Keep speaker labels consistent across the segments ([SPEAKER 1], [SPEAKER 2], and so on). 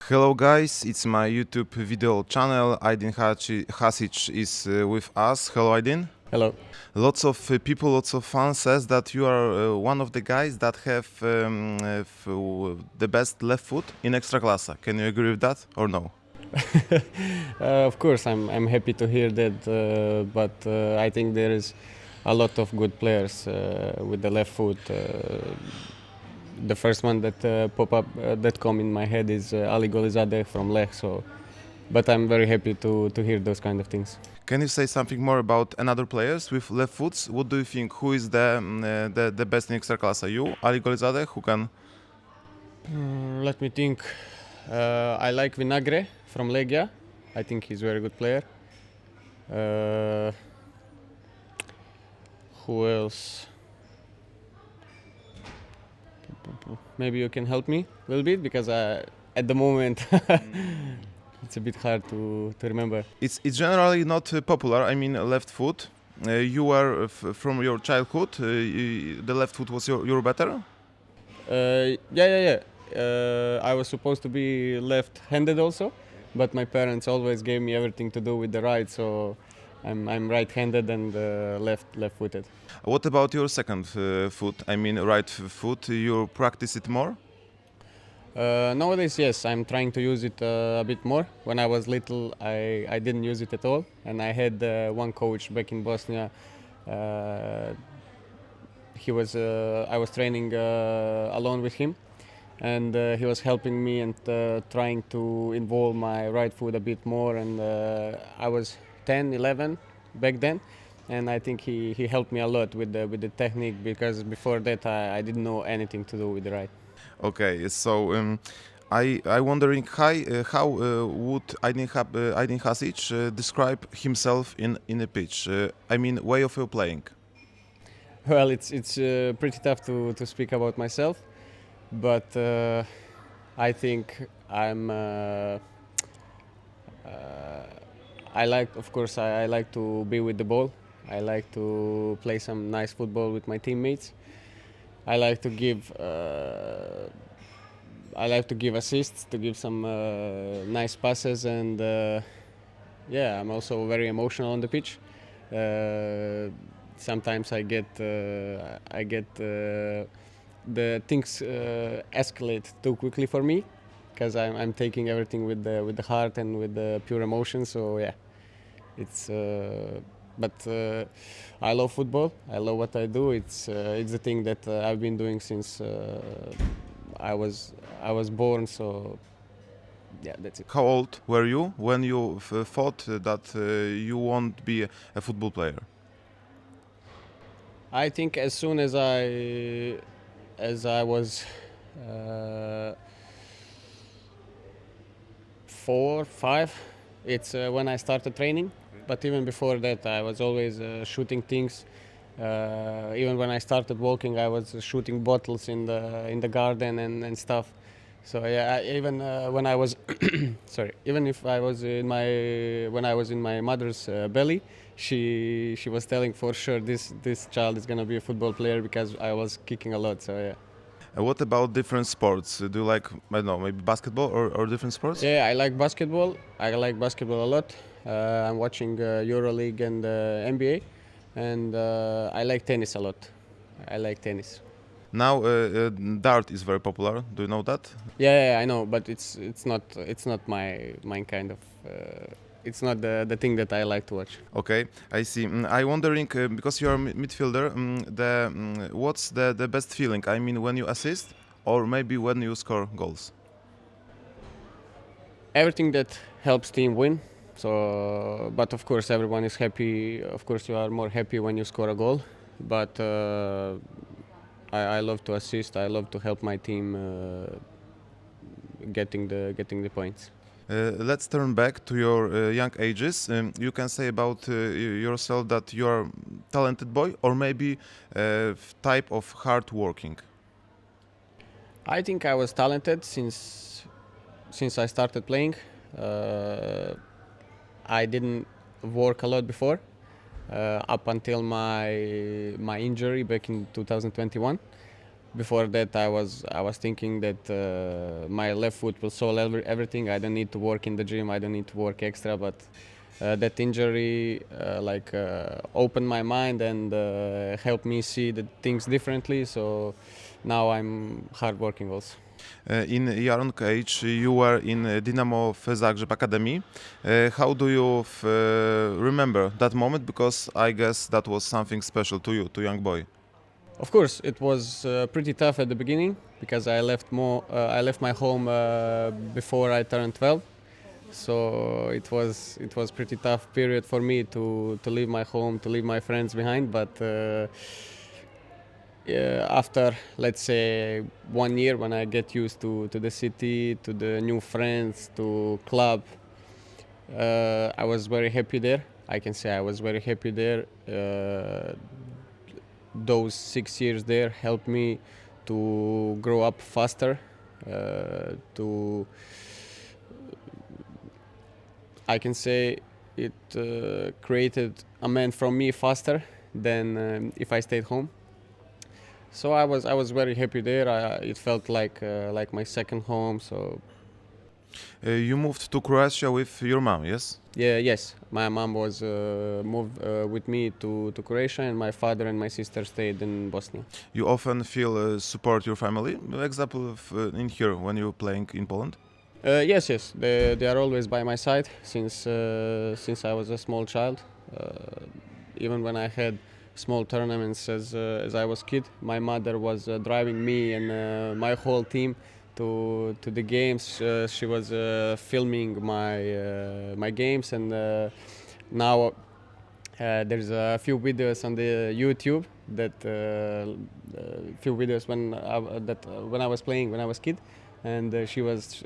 [SPEAKER 1] Hello guys, it's my YouTube video channel. Aydin HASIĆ is with us. Hello Aydin.
[SPEAKER 2] Hello.
[SPEAKER 1] Lots of people, lots of fans says that you are one of the guys that have the best left foot in Ekstraklasa. Can you agree with that or no?
[SPEAKER 2] Of course, I'm happy to hear that, but I think there is a lot of good players with the left foot. The first one that that come in my head is Ali Golizadeh from Lech. But I'm very happy to hear those kind of things.
[SPEAKER 1] Can you say something more about another players with left foots? What do you think? Who is the best in Ekstraklasa? You, Ali Golizadeh, who can?
[SPEAKER 2] Let me think. I like Vinagre from Legia. I think he's a very good player. Who else? Maybe you can help me a little bit because at the moment it's a bit hard to remember.
[SPEAKER 1] It's generally not popular. I mean, left foot. You were from your childhood. The left foot was your better.
[SPEAKER 2] Yeah. I was supposed to be left-handed also, but my parents always gave me everything to do with the right, so I'm right-handed and left-footed.
[SPEAKER 1] What about your second foot? I mean, right foot. You practice it more?
[SPEAKER 2] Nowadays, yes, I'm trying to use it a bit more. When I was little, I didn't use it at all, and I had one coach back in Bosnia. I was training alone with him, and he was helping me and trying to involve my right foot a bit more. And I was 10, 11 back then, and I think he helped me a lot with the technique, because before that I didn't know anything to do with the right.
[SPEAKER 1] Okay, so I wondering how would Aydin HASIČ describe himself in a pitch? I mean, way of playing.
[SPEAKER 2] Well, it's pretty tough to speak about myself, but I think I like, of course, I like to be with the ball. I like to play some nice football with my teammates. I like to give assists, to give some nice passes, and yeah, I'm also very emotional on the pitch. Sometimes I get the things escalate too quickly for me, because I'm taking everything with the heart and with the pure emotion. So yeah, it's. But I love football. I love what I do. It's the thing that I've been doing since I was born. So yeah, that's it.
[SPEAKER 1] How old were you when you thought that you won't be a football player?
[SPEAKER 2] I think as soon as I was 4, 5, it's when I started training. But even before that, I was always shooting things. Even when I started walking, I was shooting bottles in the garden and stuff. So yeah, even when I was even if I was when I was in my mother's belly, she was telling for sure this child is gonna be a football player, because I was kicking a lot. So yeah.
[SPEAKER 1] What about different sports? Do you like, I don't know, maybe basketball or different sports?
[SPEAKER 2] Yeah, I like basketball. I like basketball a lot. I'm watching EuroLeague and NBA, and I like tennis a lot. I like tennis.
[SPEAKER 1] Now dart is very popular. Do you know that?
[SPEAKER 2] Yeah, I know, but it's not my kind of. It's not the thing that I like to watch.
[SPEAKER 1] Okay, I see. I wondering because you are midfielder. What's the best feeling? I mean, when you assist, or maybe when you score goals.
[SPEAKER 2] Everything that helps team win. So, but of course, everyone is happy. Of course, you are more happy when you score a goal. But I love to assist. I love to help my team getting the points.
[SPEAKER 1] Let's turn back to your young ages. You can say about yourself that you are talented boy, or maybe type of hard working.
[SPEAKER 2] I think I was talented since I started playing. I didn't work a lot before, up until my injury back in 2021. Before that, I was thinking that my left foot will solve everything. I don't need to work in the gym. I don't need to work extra. But that injury opened my mind and helped me see the things differently. So now I'm hardworking also.
[SPEAKER 1] In young age, you were in Dynamo w Zagrzeb Academy. How do you remember that moment? Because I guess that was something special to you, to young boy.
[SPEAKER 2] Of course, it was pretty tough at the beginning because I left my home before I turned 12. So it was pretty tough period for me to leave my home, to leave my friends behind. But after, let's say, 1 year, when I get used to the city, to the new friends, to club, I was very happy there. I can say I was very happy there. Those 6 years there helped me to grow up faster, I can say it created a man from me faster than if I stayed home. So I was very happy there. It felt like my second home. So
[SPEAKER 1] You moved to Croatia with your mom, yes?
[SPEAKER 2] yes, my mom was moved with me to Croatia, and my father and my sister stayed in Bosnia.
[SPEAKER 1] You often feel support your family. Example of, in here when you're playing in Poland.
[SPEAKER 2] Yes, they are always by my side since I was a small child. Even when I had small tournaments as I was kid, my mother was driving me and my whole team to the games. She was filming my games, and now there's a few videos on the YouTube that few videos when I was playing when I was kid, and she was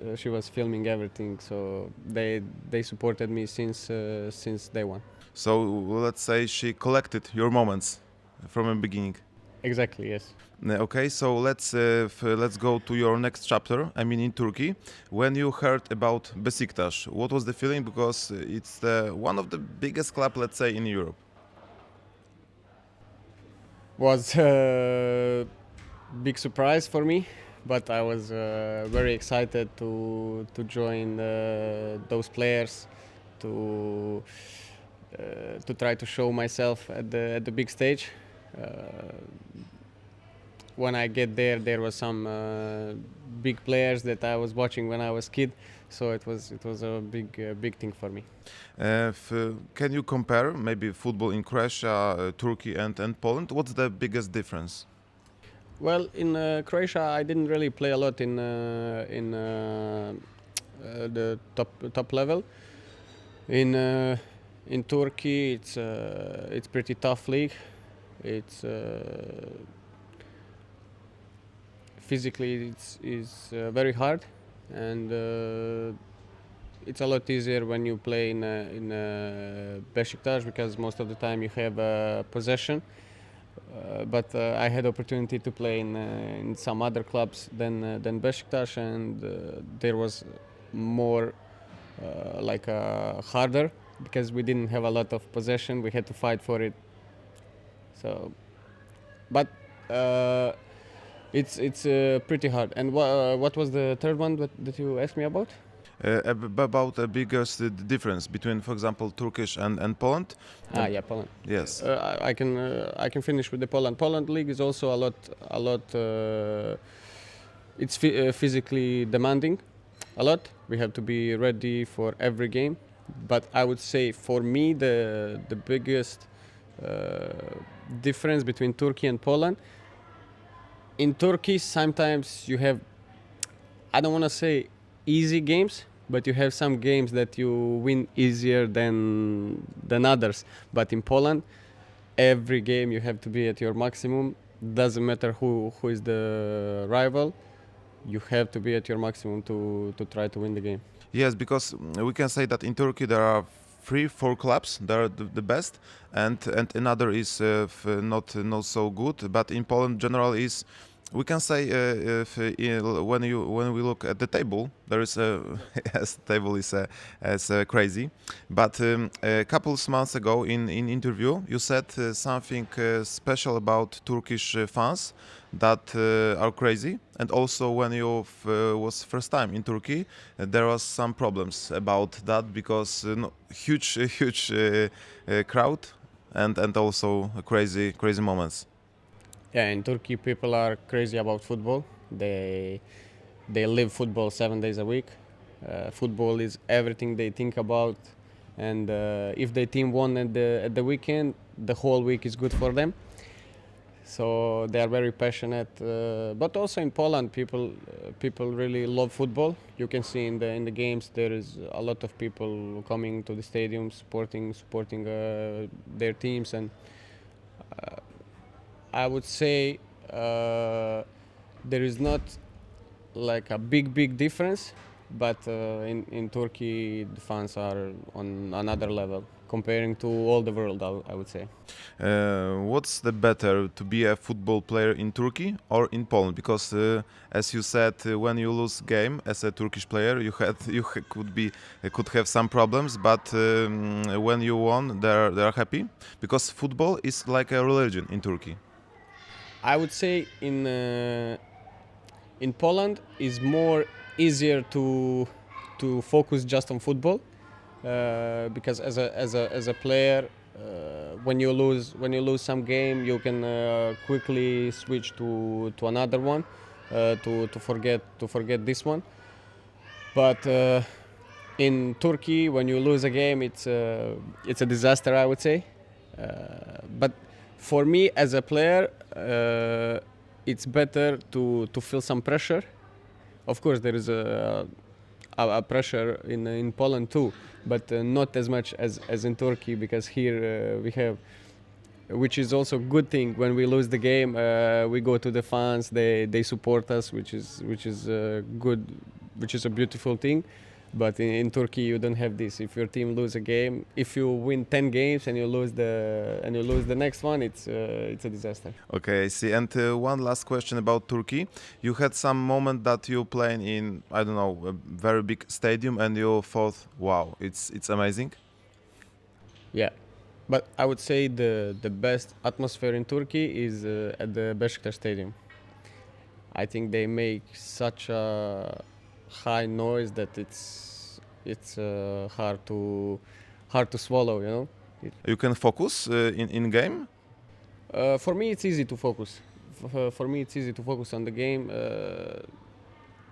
[SPEAKER 2] filming everything. So they supported me since day one.
[SPEAKER 1] So let's say she collected your moments from the beginning.
[SPEAKER 2] Exactly, yes.
[SPEAKER 1] Okay, so let's go to your next chapter. I mean, in Turkey, when you heard about Beşiktaş, what was the feeling? Because it's one of the biggest club, let's say, in Europe.
[SPEAKER 2] Was a big surprise for me, but I was very excited to join those players, to try to show myself at the big stage. When I get there, there was some big players that I was watching when I was kid, so it was a big thing for me.
[SPEAKER 1] Can you compare maybe football in Croatia, Turkey, and Poland? What's the biggest difference?
[SPEAKER 2] Well, in Croatia, I didn't really play a lot in the top level. In Turkey, it's pretty tough league. It's physically it's very hard, and it's a lot easier when you play in Beşiktaş, because most of the time you have possession. But I had opportunity to play in some other clubs than Beşiktaş, and there was more harder, because we didn't have a lot of possession. We had to fight for it. So, but it's pretty hard. And what was the third one that you asked me about?
[SPEAKER 1] About the biggest difference between, for example, Turkish and Poland.
[SPEAKER 2] Yeah, Poland.
[SPEAKER 1] Yes.
[SPEAKER 2] I can finish with the Poland. Poland league is also a lot. It's physically demanding, a lot. We have to be ready for every game. But I would say for me the biggest difference between Turkey and Poland. In Turkey, sometimes you have, I don't want to say easy games, but you have some games that you win easier than others. But in Poland, every game you have to be at your maximum. Doesn't matter who is the rival. You have to be at your maximum to try to win the game.
[SPEAKER 1] Yes, because we can say that in Turkey there are 3-4 clubs that are the best, and another is not so good. But in Poland, general is We can say when we look at the table, there is a yes, the table is crazy. But a couple of months ago, in interview, you said something special about Turkish fans that are crazy. And also, when you was first time in Turkey, there was some problems about that because no, huge crowd and also crazy moments.
[SPEAKER 2] Yeah, in Turkey, people are crazy about football. They live football 7 days a week. Football is everything they think about, and if their team won at the weekend, the whole week is good for them. So they are very passionate. But also in Poland, people really love football. You can see in the games there is a lot of people coming to the stadium, supporting their teams, and I would say there is not like a big difference, but in Turkey the fans are on another level comparing to all the world. I would say.
[SPEAKER 1] What's the better, to be a football player in Turkey or in Poland? Because as you said, when you lose game as a Turkish player, could have some problems, but when you won, they're happy because football is like a religion in Turkey.
[SPEAKER 2] I would say in Poland is more easier to focus just on football because as a player when you lose some game you can quickly switch to another one to forget this one. But in Turkey, when you lose a game, it's a disaster, I would say. But for me as a player, it's better to feel some pressure. Of course, there is a pressure in Poland too, but not as much as in Turkey, because here we have, which is also a good thing. When we lose the game, we go to the fans. They support us, which is good, which is a beautiful thing. But in Turkey, you don't have this. If your team lose a game, if you win 10 games and you lose the next one, it's a disaster.
[SPEAKER 1] Okay, I see. And one last question about Turkey. You had some moment that you playing in, I don't know, a very big stadium, and you thought, wow, it's amazing.
[SPEAKER 2] Yeah, but I would say the best atmosphere in Turkey is at the Beşiktaş stadium. I think they make such a high noise that it's hard to swallow. You know.
[SPEAKER 1] You can focus in game.
[SPEAKER 2] For me, it's easy to focus. For me, it's easy to focus on the game.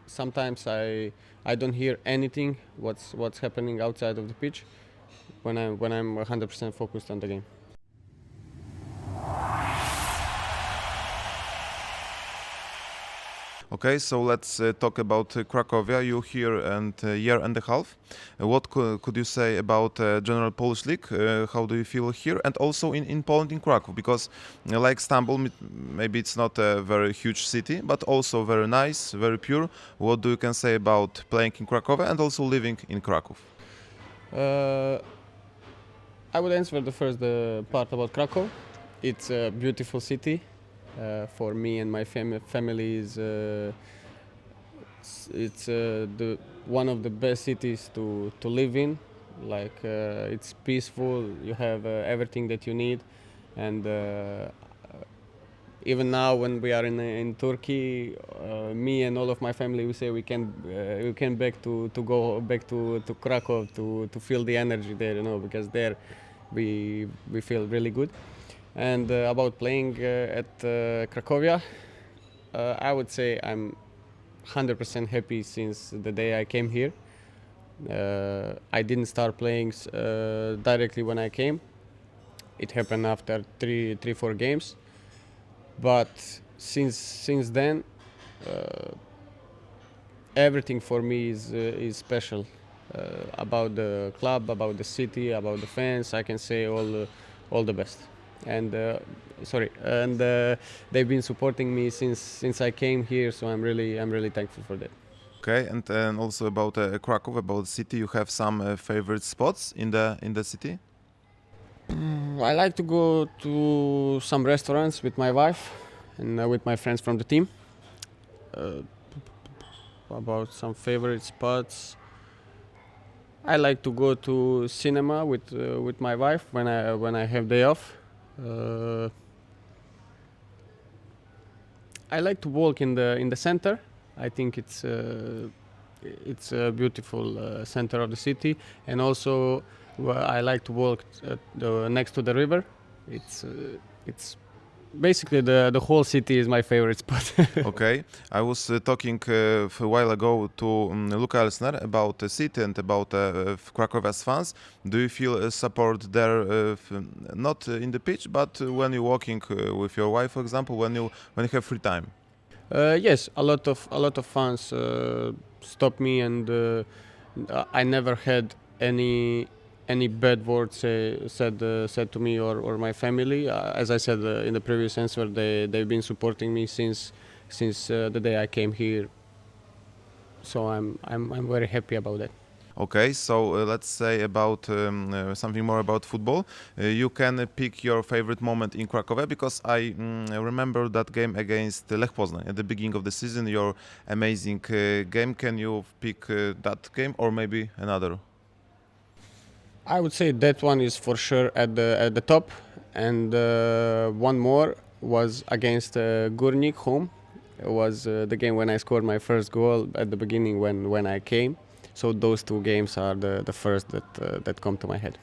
[SPEAKER 2] Sometimes I don't hear anything what's happening outside of the pitch when I'm 100% focused on the game.
[SPEAKER 1] Okay, so let's talk about Cracovia. You here and a year and a half. What could you say about General Polish League? How do you feel here, and also in Poland, in Kraków? Because like Istanbul, maybe it's not a very huge city, but also very nice, very pure. What do you can say about playing in Cracovia and also living in Kraków?
[SPEAKER 2] I would answer the first part about Krakow. It's a beautiful city. For me and my family is it's one of the best cities to live in. Like it's peaceful. You have everything that you need, and even now when we are in Turkey, me and all of my family, we say we can go back to Krakow to feel the energy there, you know, because there we feel really good. And about playing at Cracovia, I would say I'm 100% happy since the day I came here. I didn't start playing directly when I came. It happened after three, 4 games. But since then, everything for me is special. About the club, about the city, about the fans. I can say all the best. And they've been supporting me since I came here, so I'm really thankful for that.
[SPEAKER 1] Okay, and also about Krakow, about the city. You have some favorite spots in the city?
[SPEAKER 2] I like to go to some restaurants with my wife and with my friends from the team. About some favorite spots. I like to go to cinema with my wife when I have day off. Uh, I like to walk in the center. I think it's a beautiful center of the city, and also I like to walk next to the river. It's basically the whole city is my favorite spot.
[SPEAKER 1] Okay, I was talking a while ago to Luka Elsner about the city and about Cracovia's fans. Do you feel support there, not in the pitch, but when you're walking with your wife, for example, when you have free time?
[SPEAKER 2] Yes, a lot of fans stop me, and I never had any bad words said to me or my family. As I said in the previous answer, they've been supporting me since the day I came here. So I'm very happy about that.
[SPEAKER 1] Okay, so let's say about something more about football. You can pick your favorite moment in Cracovia, because I remember that game against Lech Poznań at the beginning of the season. Your amazing game. Can you pick that game or maybe another?
[SPEAKER 2] I would say that one is for sure at the top, and one more was against Górnik home. It was the game when I scored my first goal at the beginning when I came. So those two games are the first that come to my head.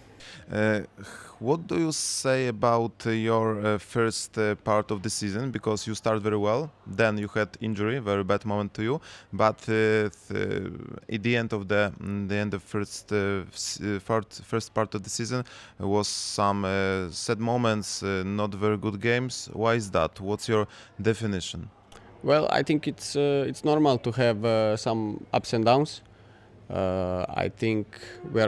[SPEAKER 1] What do you say about your first part of the season? Because you start very well, then you had injury, very bad moment to you. But at the end of the first part of the season was some sad moments, not very good games. Why is that? What's your definition?
[SPEAKER 2] Well, I think it's normal to have some ups and downs. I think we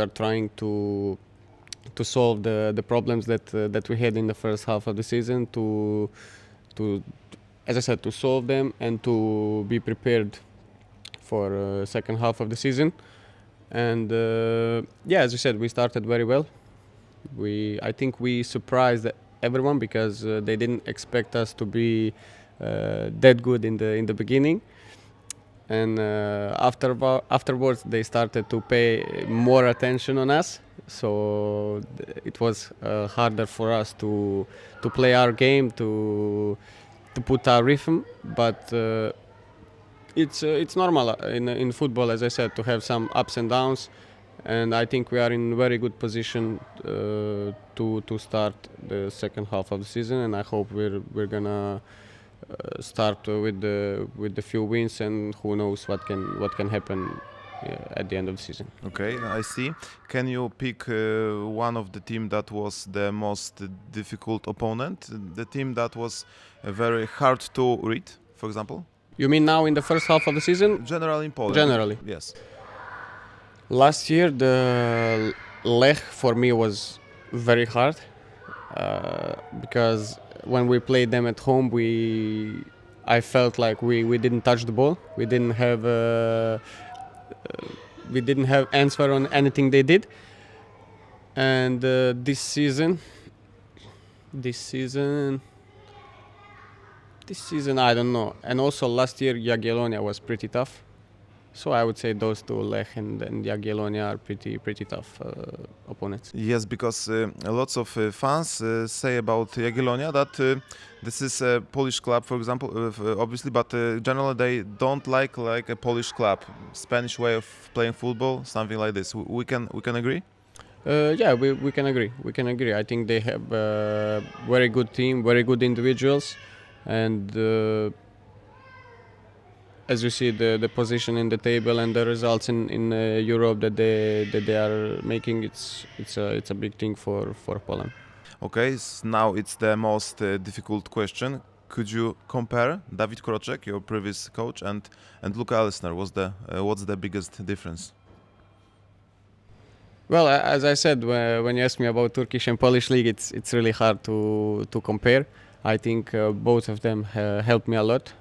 [SPEAKER 2] are trying to solve the problems that we had in the first half of the season, to as I said, to solve them and to be prepared for second half of the season. And yeah, as you said, we started very well. I think we surprised everyone, because they didn't expect us to be that good in the beginning. And afterwards they started to pay more attention on us, so it was harder for us to play our game, to put our rhythm. But it's normal in football, as I said, to have some ups and downs, and I think we are in very good position to start the second half of the season, and I hope we're gonna start with the few wins, and who knows what can happen at the end of the season.
[SPEAKER 1] Okay, I see. Can you pick one of the team that was the most difficult opponent, the team that was very hard to read, for example?
[SPEAKER 2] You mean now in the first half of the season?
[SPEAKER 1] Generally in Poland.
[SPEAKER 2] Generally.
[SPEAKER 1] Yes.
[SPEAKER 2] Last year the Lech for me was very hard, because when we played them at home, I felt like we didn't touch the ball. We didn't have answer on anything they did. And this season I don't know. And also last year Jagiellonia was pretty tough. So I would say those two, Lech and Jagiellonia, are pretty tough opponents.
[SPEAKER 1] Yes, because lots of fans say about Jagiellonia that this is a Polish club, for example, obviously, but generally they don't like a Polish club, Spanish way of playing football, something like this. We can agree.
[SPEAKER 2] Yeah, we can agree. We can agree. I think they have a very good team, very good individuals, and as you see the position in the table and the results in Europe that they are making, it's a big thing for Poland.
[SPEAKER 1] Okay, now it's the most difficult question. Could you compare Dawid Kroczek, your previous coach, and Luka Elsner? What's the biggest difference?
[SPEAKER 2] Well, as I said, when you ask me about Turkish and Polish league, it's really hard to compare. I think both of them helped me a lot.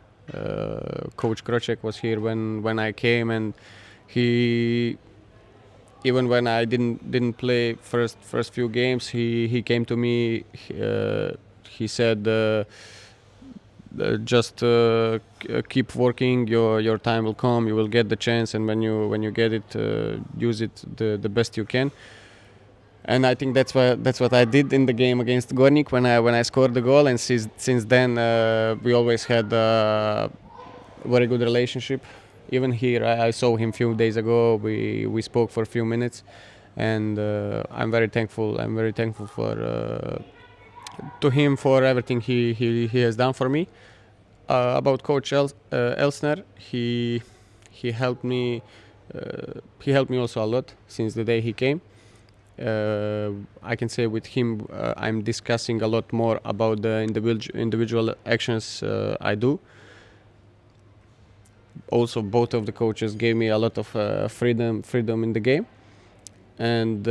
[SPEAKER 2] Coach Kroczek was here when I came, and he, even when I didn't play first few games, he came to me. He said just keep working. Your time will come. You will get the chance, and when you get it, use it the best you can. And I think that's what I did in the game against Gornik when I scored the goal. And since then we always had a very good relationship. Even here, I saw him a few days ago. We spoke for a few minutes, and I'm very thankful. I'm very thankful for to him for everything he has done for me. About Coach Elsner, he helped me. He helped me also a lot since the day he came. I can say with him, I'm discussing a lot more about the individual actions I do. Also, both of the coaches gave me a lot of freedom in the game, and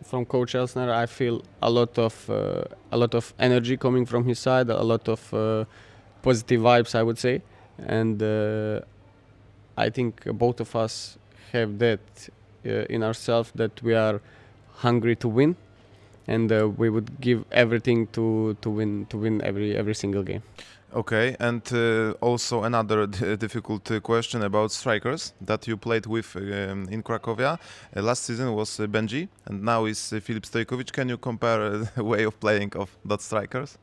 [SPEAKER 2] from Coach Elsner, I feel a lot of energy coming from his side, a lot of positive vibes, I would say, and I think both of us have that in ourselves, that we are hungry to win, and we would give everything to win every single game.
[SPEAKER 1] Okay, and also another difficult question about strikers that you played with in Cracovia. Last season was Benji, and now is Filip Stojkovic. Can you compare the way of playing of that strikers?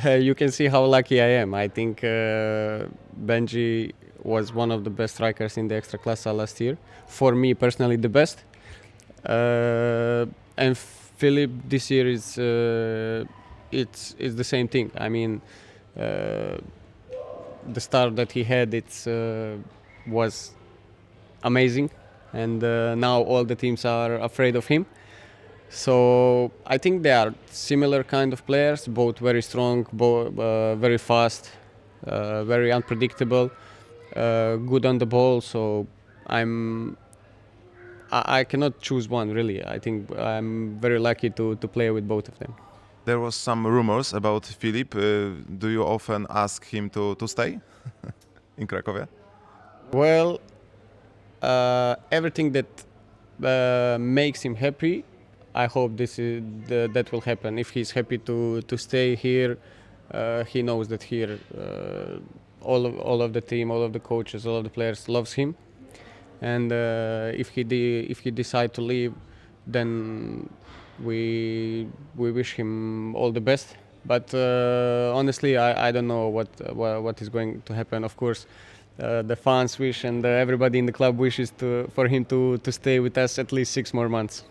[SPEAKER 2] You can see how lucky I am. I think Benji was one of the best strikers in the Ekstraklasa last year. For me personally, the best. And Filip this year is it's the same thing. I mean, the start that he had was amazing, and now all the teams are afraid of him. So I think they are similar kind of players, both very strong, very fast, very unpredictable, good on the ball. So I cannot choose one really. I think I'm very lucky to play with both of them.
[SPEAKER 1] There was some rumors about Filip. Do you often ask him to stay in Cracovia?
[SPEAKER 2] Well, everything that makes him happy, I hope that will happen. If he's happy to stay here, he knows that here all of the team, all of the coaches, all of the players loves him. And if he decide to leave, then we wish him all the best. But honestly, I don't know what is going to happen. Of course, the fans wish, and everybody in the club wishes for him to stay with us at least 6 more months.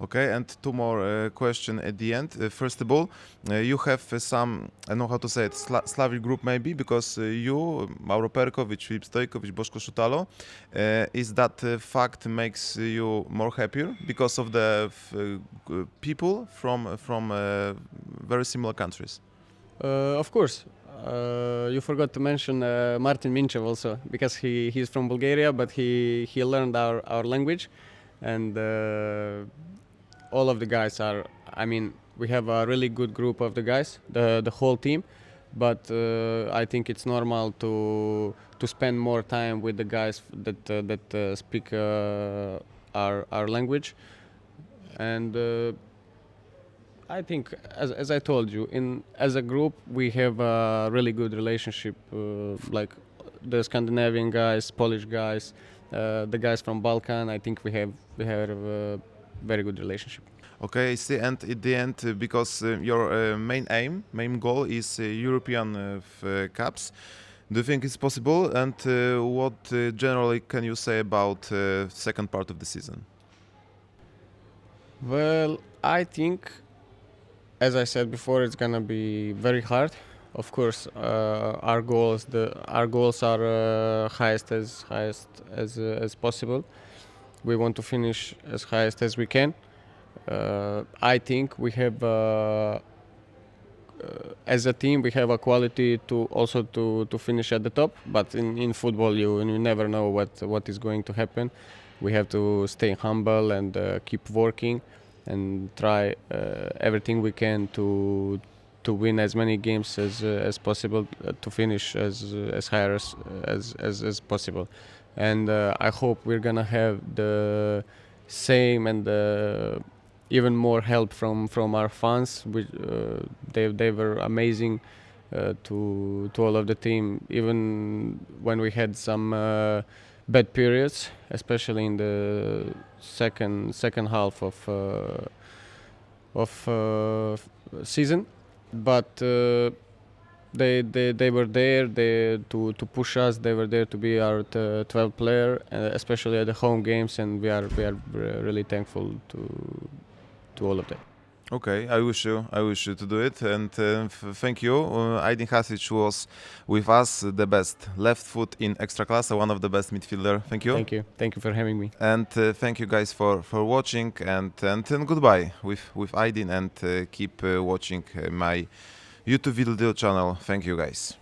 [SPEAKER 1] Okay, and two more questions at the end. First of all, you have some, I don't know how to say it, Slavic group maybe, because you, Mauro Perkovic, Filip Stojkovic, Boško Šutalo, is that fact makes you more happier because of the people from very similar countries?
[SPEAKER 2] Of course. You forgot to mention Martin Minchev also, because he's from Bulgaria, but he learned our language, and all of the guys are, I mean, we have a really good group of the guys, the whole team, but I think it's normal to spend more time with the guys that speak our language. And I think, as I told you, as a group we have a really good relationship, like the Scandinavian guys, Polish guys, the guys from Balkan. I think we have a very good relationship.
[SPEAKER 1] Okay, see, and at the end, because your main goal is European Cups, do you think it's possible? And what generally can you say about second part of the season?
[SPEAKER 2] Well, I think, as I said before, it's gonna be very hard. Of course, our goals are highest as possible. We want to finish as highest as we can. I think we have, as a team, we have a quality to finish at the top. But in football, you never know what is going to happen. We have to stay humble and keep working and try everything we can to win as many games as possible, to finish as high as possible. And I hope we're gonna have the same and even more help from our fans, which they were amazing to all of the team, even when we had some bad periods, especially in the second half of season. But they were there to push us. They were there to be our 12th player, especially at the home games, and we are really thankful to all of them.
[SPEAKER 1] Okay, I wish you to do it, and thank you. Aydin HASIČ was with us, the best left foot in Ekstraklasa, one of the best midfielder. Thank you.
[SPEAKER 2] Thank you for having me.
[SPEAKER 1] And thank you guys for watching, and goodbye with Aydin, and keep watching my YouTube video channel. Thank you guys.